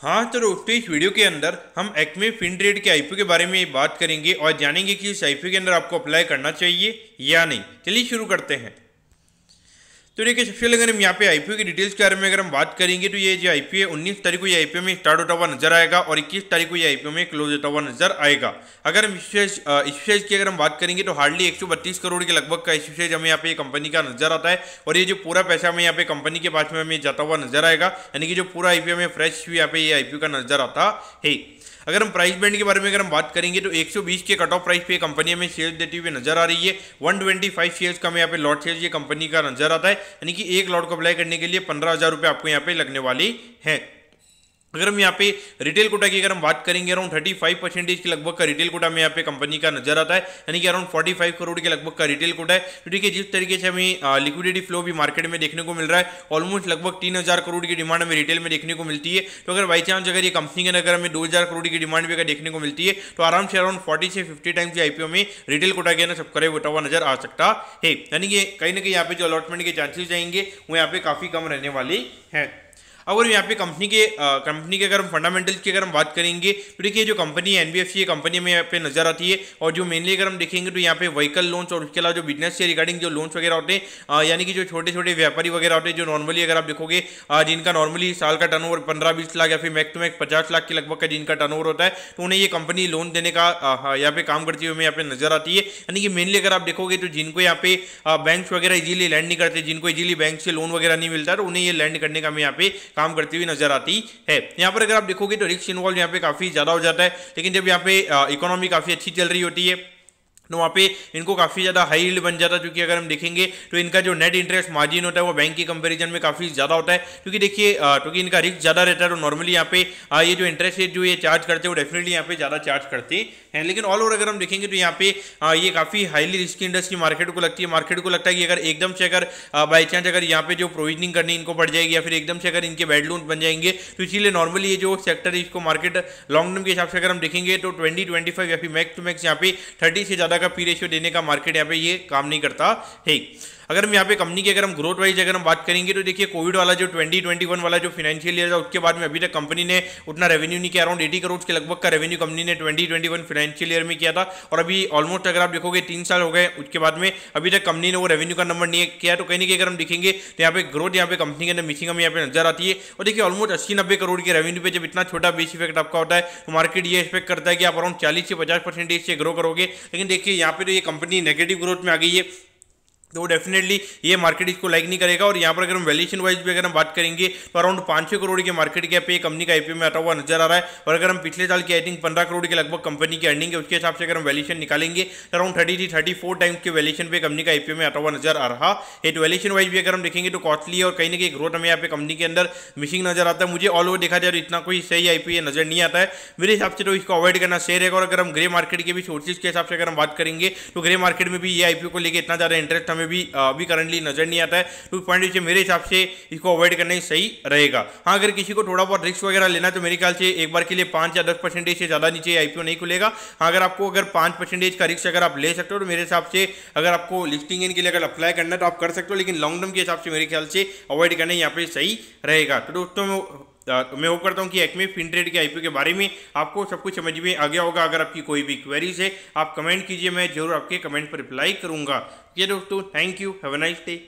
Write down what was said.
हाँ तो दोस्तों, इस वीडियो के अंदर हम एक्मे फिनट्रेड के आईपीओ के बारे में बात करेंगे और जानेंगे कि इस आईपीओ के अंदर आपको अप्लाई करना चाहिए या नहीं। चलिए शुरू करते हैं। तो देखिए, सबसे पहले अगर हम यहाँ पे आईपीओ की डिटेल्स के बारे में अगर हम बात करेंगे तो ये जो आईपीओ है 19 तारीख को ये आईपीओ में स्टार्ट होता हुआ नजर आएगा और 21 तारीख को ये आईपीओ में क्लोज होता हुआ नजर आएगा। अगर हम इश्यूज की अगर हम बात करेंगे तो हार्डली 132 करोड़ के लगभग का इश्यूज हमें यहाँ पे कंपनी का नजर आता है और ये जो पूरा पैसा हमें यहाँ पे कंपनी के पास में हमें जाता हुआ नजर आएगा, यानी कि जो पूरा आईपीओ में फ्रेश यहाँ पे ये आईपीओ का नजर आता है। अगर हम प्राइस बैंड के बारे में अगर हम बात करेंगे तो 120 के कट ऑफ प्राइस पे कंपनी हमें शेयर्स देती हुई नजर आ रही है। 125 शेयर्स का हमें यहाँ पे लॉट शेयर्स ये कंपनी का नजर आता है, यानी कि एक लॉट को अप्लाई करने के लिए 15,000 रुपये आपको यहाँ पे लगने वाली है। अगर हम यहाँ पे रिटेल कोटा की अगर हम बात करेंगे अराउंड 35% के लगभग का रिटेल कोटा में यहाँ पे कंपनी का नजर आता है, यानी कि अराउंड 45 करोड़ के लगभग का रिटेल कोटा है। तो देखिए, जिस तरीके से हमें लिक्विडिटी फ्लो भी मार्केट में देखने को मिल रहा है, ऑलमोस्ट लगभग 3,000 करोड़ की डिमांड हमें रिटेल में देखने को मिलती है। तो अगर बाई चांस अगर ये कंपनी के अंदर हमें 2,000 करोड़ की डिमांड भी अगर देखने को मिलती है तो आराम से अराउंड 40 से 50 टाइम्स की आईपीओ में रिटेल कोटा के अंदर सब्सक्राइब होता हुआ नजर आ सकता है, यानी कि कहीं ना कहीं यहाँ पे जो अलॉटमेंट के चांसेस जाएंगे वो यहाँ पे काफी कम रहने वाली है। अगर यहाँ पे कंपनी के अगर हम फंडामेंटल्स की अगर हम बात करेंगे तो देखिए, जो कंपनी एनबीएफसी कंपनी में यहाँ पे नजर आती है और जो मेनली अगर हम देखेंगे तो यहाँ पे व्हीकल लोन्स और उसके अलावा जो बिजनेस से रिगार्डिंग जो लोन्स वगैरह होते हैं, यानी कि जो छोटे छोटे व्यापारी वगैरह होते हैं, जो नॉर्मली अगर आप देखोगे जिनका नॉर्मली साल का टर्नओवर 15-20 लाख या फिर मैक्स टू मैक्स 50 लाख के लगभग का जिनका टर्नओवर होता है, तो उन्हें ये कंपनी लोन देने का यहाँ पे काम करती हुई हमें यहाँ पे नजर आती है। यानी कि मेनली अगर आप देखोगे तो जिनको यहाँ पे बैंक वगैरह इजीली लैंड नहीं करते, जिनको इजीली बैंक से लोन वगैरह नहीं मिलता, तो उन्हें ये लैंड करने का हमें यहाँ पे काम करती हुई नजर आती है। यहाँ पर अगर आप देखोगे तो रिस्क इन्वॉल्व यहाँ पे काफी ज्यादा हो जाता है, लेकिन जब यहाँ पे इकोनॉमी काफी अच्छी चल रही होती है तो वहाँ पे इनको काफ़ी ज़्यादा हाई यील्ड बन जाता है, क्योंकि अगर हम देखेंगे तो इनका जो नेट इंटरेस्ट मार्जिन होता है वो बैंक की कंपैरिजन में काफ़ी ज़्यादा होता है, क्योंकि देखिए क्योंकि इनका रिस्क ज़्यादा रहता है। तो नॉर्मली यहाँ पे ये जो इंटरेस्ट रेट जो ये चार्ज करते हैं वो डेफिनेटली यहाँ पे ज़्यादा चार्ज करते हैं। लेकिन ऑल ओवर अगर हम देखेंगे तो यहाँ पे ये काफ़ी हाईली रिस्की इंडस्ट्री मार्केट को लगती है। मार्केट को लगता है कि अगर एकदम से अगर बाई चांस अगर यहाँ पे जो प्रोविजनिंग करनी इनको पड़ जाएगी या फिर एकदम से अगर इनके बैड लोन बन जाएंगे, तो इसीलिए नॉर्मली ये जो सेक्टर है इसको मार्केट लॉन्ग टर्म के हिसाब से अगर हम देखेंगे तो 20-25 या फिर मैक्स टू मैक्स यहाँ पे 30 से ज़्यादा का पी रेशियो देने का मार्केट यहाँ पे ये काम नहीं करता है। अगर हम यहाँ पे कंपनी की अगर हम ग्रोथ वाइज अगर हम बात करेंगे तो देखिए, कोविड वाला जो 2021 वाला जो फाइनेंशियल ईयर था उसके बाद में अभी तक कंपनी ने उतना रेवेन्यू नहीं किया। अराउंड 80 करोड़ के लगभग का रेवेन्यू कंपनी ने 2021 फाइनेंशियल ईयर में किया था और अभी ऑलमोस्ट अगर आप देखोगे 3 साल हो गए उसके बाद में अभी तक कंपनी ने वो रेवेन्यू का नंबर नहीं किया। तो कहीं ना कहीं अगर हम देखेंगे तो यहाँ पे ग्रोथ यहाँ पे कंपनी के अंदर मिसिंग हमें यहाँ पे नजर आती है। और देखिए, ऑलमोस्ट 80-90 करोड़ के रेवेन्यू पे जब इतना छोटा बेस इफेक्ट आपका होता है तो मार्केट ये एक्सपेक्ट करता है कि आप अराउंड 40 से 50% से ग्रो करोगे। लेकिन देखिए, यहाँ पे तो ये कंपनी नेगेटिव ग्रोथ में आ गई है, तो डेफिनेटली ये मार्केट इसको लाइक नहीं करेगा। और यहाँ पर अगर हम वैल्यूएशन वाइज भी अगर हम बात करेंगे तो अराउंड 500 करोड़ के मार्केट कैप पे कंपनी का आईपीओ में आता हुआ नजर आ रहा है। और अगर हम पिछले साल की आई थिंक 15 करोड़ के लगभग कंपनी की अर्निंग है, उसके हिसाब से अगर हम वैल्यूएशन निकालेंगे तो अराउंड 33-34 टाइम्स के वैल्यूएशन पे कंपनी का आईपीओ में आता हुआ नजर आ रहा है। तो वैल्यूएशन वाइज भी अगर हम देखेंगे तो कॉस्टली और कहीं ना कहीं ग्रोथ हमें यहाँ पे कंपनी के अंदर मिसिंग नजर आता है। मुझे ऑल ओवर देखा जाए तो इतना कोई सही आईपीओ नजर नहीं आता है मेरे हिसाब से, तो इसको अवॉइड करना सही रहेगा। और अगर हम ग्रे मार्केट के भी सोर्सेज के हिसाब से अगर हम बात करेंगे तो ग्रे मार्केट में भी ये आईपीओ को लेकर इतना ज्यादा इंटरेस्ट हमें भी अभी करंटली नजर नहीं आता है। तो पॉइंट से मेरे हिसाब से इसको अवॉइड करना ही सही रहेगा। हाँ, अगर किसी को थोड़ा बहुत रिस्क वगैरह लेना है तो मेरे ख्याल से एक बार के लिए 5 या 10% से ज्यादा नीचे आईपीओ नहीं खुलेगा। हाँ, अगर आपको अगर 5% का रिस्क अगर आप ले सकते हो तो मेरे हिसाब से अगर आपको लिस्टिंग इन के लिए अगर अप्लाई करना है तो आप कर सकते हो, लेकिन लॉन्ग टर्म के हिसाब से मेरे ख्याल से अवॉइड करना यहाँ पे सही रहेगा। तो दोस्तों, मैं होप करता हूँ कि एक्मे फिनट्रेड के आईपीओ के बारे में आपको सब कुछ समझ में आ गया होगा। अगर आपकी कोई भी क्वेरीज है आप कमेंट कीजिए, मैं जरूर आपके कमेंट पर रिप्लाई करूंगा। ये दोस्तों, thank you, have a nice day.